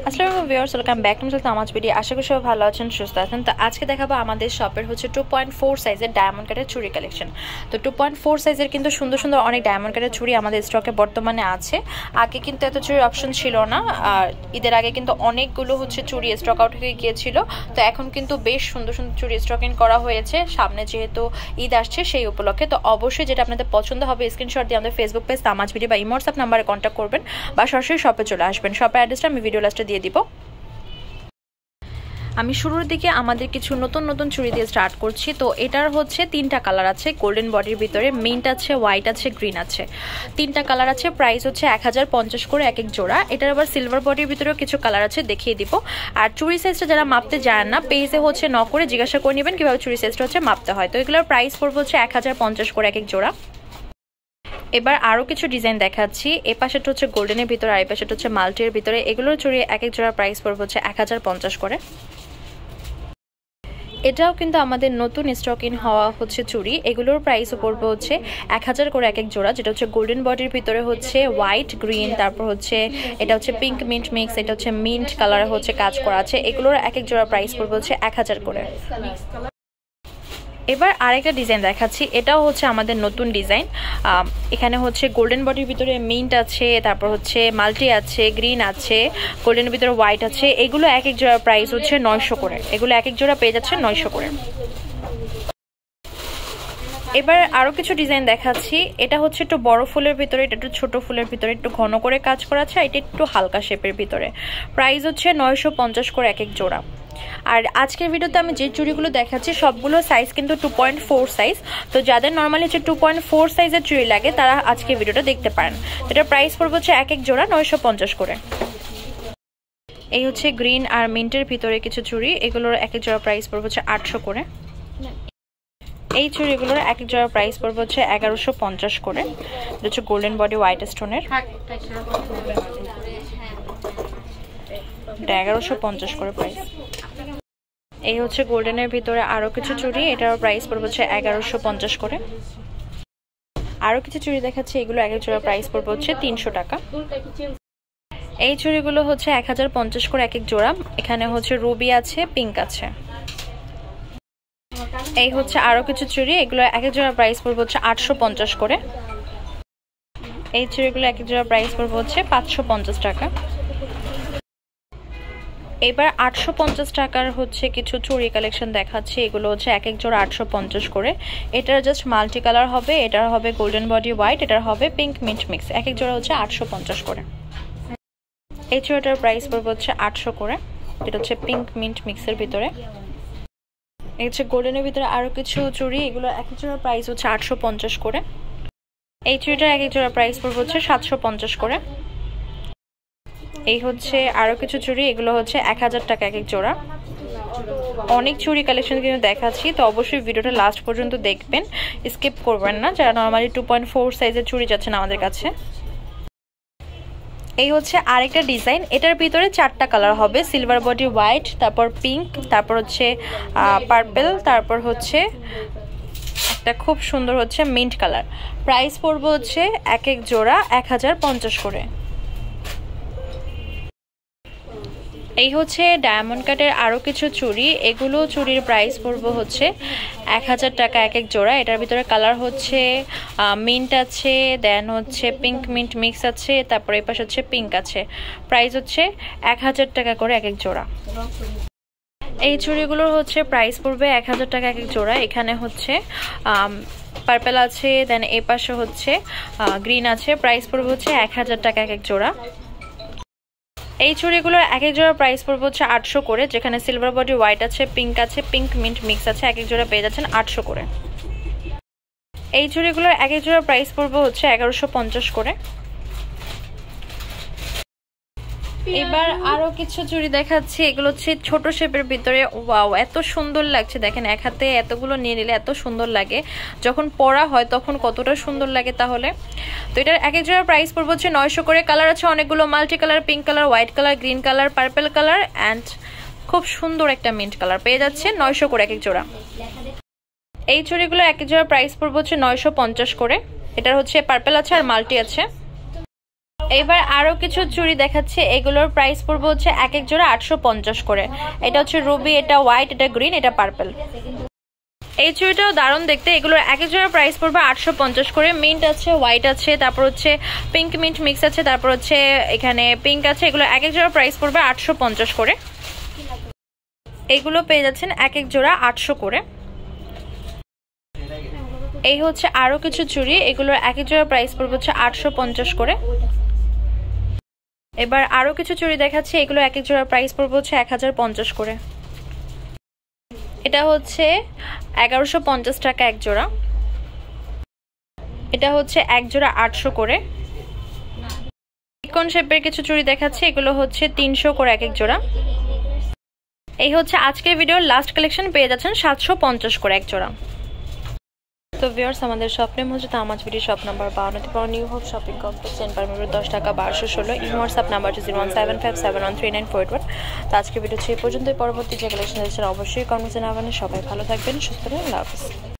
আসসালামু viewers, welcome back to Tamaz video. আশা করি সবাই ভালো আছেন, সুস্থ আছেন। তো আজকে দেখাবো আমাদের শপের হচ্ছে 2.4 সাইজের ডায়মন্ড কাটের চুড়ি কালেকশন। তো 2.4 সাইজের কিন্তু সুন্দর সুন্দর অনেক ডায়মন্ড কাটের চুড়ি আমাদের স্টকে বর্তমানে আছে। আগে কিন্তু এত চুড়ির অপশন ছিল না, আর ঈদের আগে কিন্তু অনেকগুলো হচ্ছে চুড়ি স্টক আউট হয়ে গিয়েছিল। তো এখন কিন্তু বেশ সুন্দর সুন্দর চুড়ি স্টক ইন করা হয়েছে, সামনে যেহেতু ঈদ আসছে সেই উপলক্ষে। তো অবশ্যই যেটা আপনাদের পছন্দ হবে স্ক্রিনশট দিয়ে আমাদের ফেসবুক পেজ তামাজ ভিডিও বা ইমো হোয়াটসঅ্যাপ নাম্বারে কন্ট্যাক্ট করবেন বা সরাসরি শপে চলে আসবেন। শপের অ্যাড্রেসটা আমি ভিডিও লাস্টে দিয়ে দিব। আমি শুরুর দিকে আমাদের কিছু নতুন নতুন চুড়ি দিয়ে স্টার্ট করছি। তো এটার হচ্ছে তিনটা কালার আছে গোল্ডেন বডির ভিতরে, মিন্ট আছে, হোয়াইট আছে, গ্রিন আছে, তিনটা কালার আছে। প্রাইস হচ্ছে 1050 করে এক এক জোড়া। এটার আবার সিলভার বডির ভিতরেও কিছু কালার আছে, দেখিয়ে দিব। আর চুড়ি সাইজটা যারা মাপতে জানেন না, পেজে হচ্ছে ন করে জিজ্ঞাসা করে নেবেন কিভাবে চুড়ি সাইজটা হচ্ছে মাপতে হয়। তো এগুলোর প্রাইস পড়বে হচ্ছে 1050 করে এক এক জোড়া। এবার আরও কিছু ডিজাইন দেখাচ্ছি। এ পাশেটা হচ্ছে গোল্ডেনের ভিতরে, আর এই পাশেটা হচ্ছে মাল্টির ভিতরে। এগুলোর চুড়ি এক এক জোড়ার প্রাইস পড়বে হচ্ছে 1050 করে। এটাও কিন্তু আমাদের নতুন স্টক ইন হওয়া হচ্ছে চুড়ি। এগুলোর প্রাইসও পড়বে হচ্ছে 1000 করে এক এক জোড়া। যেটা হচ্ছে গোল্ডেন বডির ভিতরে হচ্ছে হোয়াইট, গ্রিন, তারপর হচ্ছে এটা হচ্ছে পিঙ্ক মিন্ট মিক্স, এটা হচ্ছে মিন্ট কালারে হচ্ছে কাজ করা আছে। এগুলোর এক এক জোড়া প্রাইস পড়বে হচ্ছে 1000 করে। এবার আরেকটা ডিজাইন দেখাচ্ছি। এটাও হচ্ছে আমাদের নতুন ডিজাইন। এখানে হচ্ছে গোল্ডেন বডির ভিতরে মিন্ট আছে, তারপর হচ্ছে মাল্টি আছে, গ্রিন আছে, গোল্ডেনের ভিতরে হোয়াইট আছে। এগুলো এক এক জোড়ার প্রাইস হচ্ছে 900 করে। এগুলো এক এক জোড়া পেয়ে যাচ্ছে 900 করে। এবার আরও কিছু ডিজাইন দেখাচ্ছি। এটা হচ্ছে একটু বড় ফুলের ভিতরে, এটা একটু ছোট ফুলের ভিতরে, একটু ঘন করে কাজ করা আছে, এটা একটু হালকা শেপের ভিতরে। প্রাইস হচ্ছে 950 করে এক এক জোড়া। আর আজকের ভিডিওতে আমি যে চুড়িগুলো দেখাচ্ছি সবগুলো সাইজ কিন্তু 2.4 সাইজ। তো যাদের নর্মালি হচ্ছে 2.4 সাইজের চুড়ি লাগে তারা আজকে ভিডিওটা দেখতে পারেন। এটার প্রাইস পড়বে হচ্ছে এক এক জোড়া 950 করে। এই হচ্ছে গ্রিন আর মিন্টের ভিতরে কিছু চুড়ি, এগুলোর এক এক জোড়া প্রাইস পড়বে হচ্ছে 800 করে। এই চুড়িগুলোর এক এক জোড়া প্রাইস পড়বে হচ্ছে 1150 করে। এটা হচ্ছে গোল্ডেন বডি হোয়াইট স্টোনের, এটা 1150 করে প্রাইস। এই হচ্ছে গোল্ডেনের ভিতরে আরো কিছু চুড়ি, এটার প্রাইস পড়বে হচ্ছে 1150 করে। আরো কিছু চুড়ি দেখাচ্ছি, এগুলো এক এক জোড়া প্রাইস পড়বে হচ্ছে 300 টাকা। এই চুড়িগুলো হচ্ছে 1050 করে এক এক জোড়া। এখানে হচ্ছে রুবি আছে, পিঙ্ক আছে। এই হচ্ছে আরো কিছু চুড়ি, এগুলো এক এক জোড়া প্রাইস পড়বে হচ্ছে 850 করে। এই চুড়িগুলো এক এক জোড়া প্রাইস পড়বে হচ্ছে 550 টাকা। এবার 850 টাকার হচ্ছে কিছু চুড়ি কালেকশন দেখাচ্ছি। এগুলো হচ্ছে এক এক জোড়া 850 করে। এটার জাস্ট মাল্টি কালার হবে, এটার হবে গোল্ডেন বডি হোয়াইট, এটার হবে পিঙ্ক মিন্ট মিক্স। এক এক জোড়া হচ্ছে 850 করে। এই চুড়িটার প্রাইস পড়বে হচ্ছে 800 করে। এটা হচ্ছে পিঙ্ক মিন্ট মিক্সের ভিতরে। এই হচ্ছে গোল্ডেনের ভিতরে আরো কিছু চুড়ি, এগুলো এক এক জোড়ার প্রাইস হচ্ছে 850 করে। এই চুড়িটার এক এক জোড়া প্রাইস পড়বে হচ্ছে 750 করে। এই হচ্ছে আরো কিছু চুড়ি, এগুলো হচ্ছে 1000 টাকা এক এক জোড়া। অনেক চুড়ি কালেকশন কিন্তু দেখাচ্ছি, তো অবশ্যই ভিডিওটা লাস্ট পর্যন্ত দেখবেন, স্কিপ করবেন না যারা নর্মালি 2.4 সাইজের চুড়ি যাচ্ছেন আমাদের কাছে। এই হচ্ছে আরেকটা ডিজাইন, এটার ভিতরে 4টা কালার হবে, সিলভার বডি হোয়াইট, তারপর পিঙ্ক, তারপর হচ্ছে পার্পল, তারপর হচ্ছে একটা খুব সুন্দর হচ্ছে মিন্ট কালার। প্রাইস পড়বে হচ্ছে এক এক জোড়া 1050 করে। এই হচ্ছে ডায়মন্ড কাটের আরো কিছু চুড়ি, এগুলো চুড়ির প্রাইস পড়বে হচ্ছে 1000 টাকা এক এক জোড়া। এটার ভিতরে কালার হচ্ছে মিন্ট আছে, দেন হচ্ছে পিঙ্ক মিন্ট মিক্স আছে, তারপরে এই পাশে হচ্ছে পিঙ্ক আছে। প্রাইস হচ্ছে 1000 টাকা করে এক এক জোড়া। এই চুড়িগুলোর হচ্ছে প্রাইস পড়বে 1000 টাকা এক এক জোড়া। এখানে হচ্ছে পার্পল আছে, দেন এই পাশে হচ্ছে গ্রিন আছে। প্রাইস পড়বে হচ্ছে 1000 টাকা এক এক জোড়া। এই চুড়িগুলোর এক এক জোড়া প্রাইস পড়বে হচ্ছে 800 করে, যেখানে সিলভার বডি হোয়াইট আছে, পিঙ্ক আছে, পিঙ্ক মিন্ট মিক্স আছে। এক এক জোড়া পেয়ে যাচ্ছেন 800 করে। এই চুড়িগুলোর এক এক জোড়া প্রাইস পড়বে হচ্ছে 1150 করে। এবার আরো কিছু চুড়ি দেখাচ্ছি, এগুলো হচ্ছে ছোট শেপের ভিতরে। ওয়াও, এত সুন্দর লাগছে দেখেন, এক হাতে এতগুলো নিয়ে নিলে এত সুন্দর লাগে, যখন পরা হয় তখন কতটা সুন্দর লাগে তাহলে। তো এটার এক এক জোড়ার প্রাইস পড়বে হচ্ছে 900 করে। কালার আছে অনেকগুলো, multi colour, pink colour, white colour, green colour, purple colour and খুব সুন্দর একটা মিন্ট কালার। পেয়ে যাচ্ছে 900 করে এক এক জোড়া। এই চুড়িগুলো এক এক জোড়ার প্রাইস পড়বে হচ্ছে 950 করে। এটার হচ্ছে পার্পল আছে আর মাল্টি আছে। এবার আরো কিছু চুড়ি দেখাচ্ছি, এগুলোর প্রাইস পড়বে হচ্ছে এক এক জোড়া 850 করে। এটা হচ্ছে রুবি, এটা হোয়াইট, এটা গ্রিন, এটা পার্পল। এই চুড়িটাও দারুণ দেখতে, এগুলোর এক এক জোড়া প্রাইস পড়বে 850 করে। মিন্ট আছে, হোয়াইট আছে, তারপর হচ্ছে পিঙ্ক মিন্ট মিক্স আছে, তারপর হচ্ছে এখানে পিঙ্ক আছে। এগুলো এক এক জোড়া প্রাইস পড়বে 850 করে। এগুলো পেয়ে যাচ্ছেন এক এক জোড়া 800 করে। এই হচ্ছে আরো কিছু চুড়ি, এগুলোর এক এক জোড়া প্রাইস পড়বে হচ্ছে 850 করে। এবার আরো কিছু চুড়ি দেখাচ্ছি, এগুলো এক এক জোড়া প্রাইস পড়বে হচ্ছে 1050 করে। এটা হচ্ছে 1150 টাকা এক জোড়া। এটা হচ্ছে এক জোড়া 800 করে। ত্রিকোণ শেপের কিছু চুড়ি দেখাচ্ছি, এগুলো হচ্ছে 300 করে এক এক জোড়া। এই হচ্ছে আজকের ভিডিওর লাস্ট কালেকশন, পেয়ে যাচ্ছেন 750 করে এক জোড়া। তো ভিউয়ার্স, আমাদের শপ নেম হচ্ছে Tamaz BD, shop number 52 new hope shopping complex, চেনপারমির 10 টাকা 1216। ইমো হোয়াটসঅ্যাপ নাম্বার হচ্ছে 01757139481। তো আজকের ভিডিও এই পর্যন্তই। পরবর্তী যে কালেকশন দিচ্ছেন অবশ্যই কমেন্টে জানাবেন। সবাই ভালো থাকবেন, সুস্থ থাকবেন, আল্লাহ হাফেজ।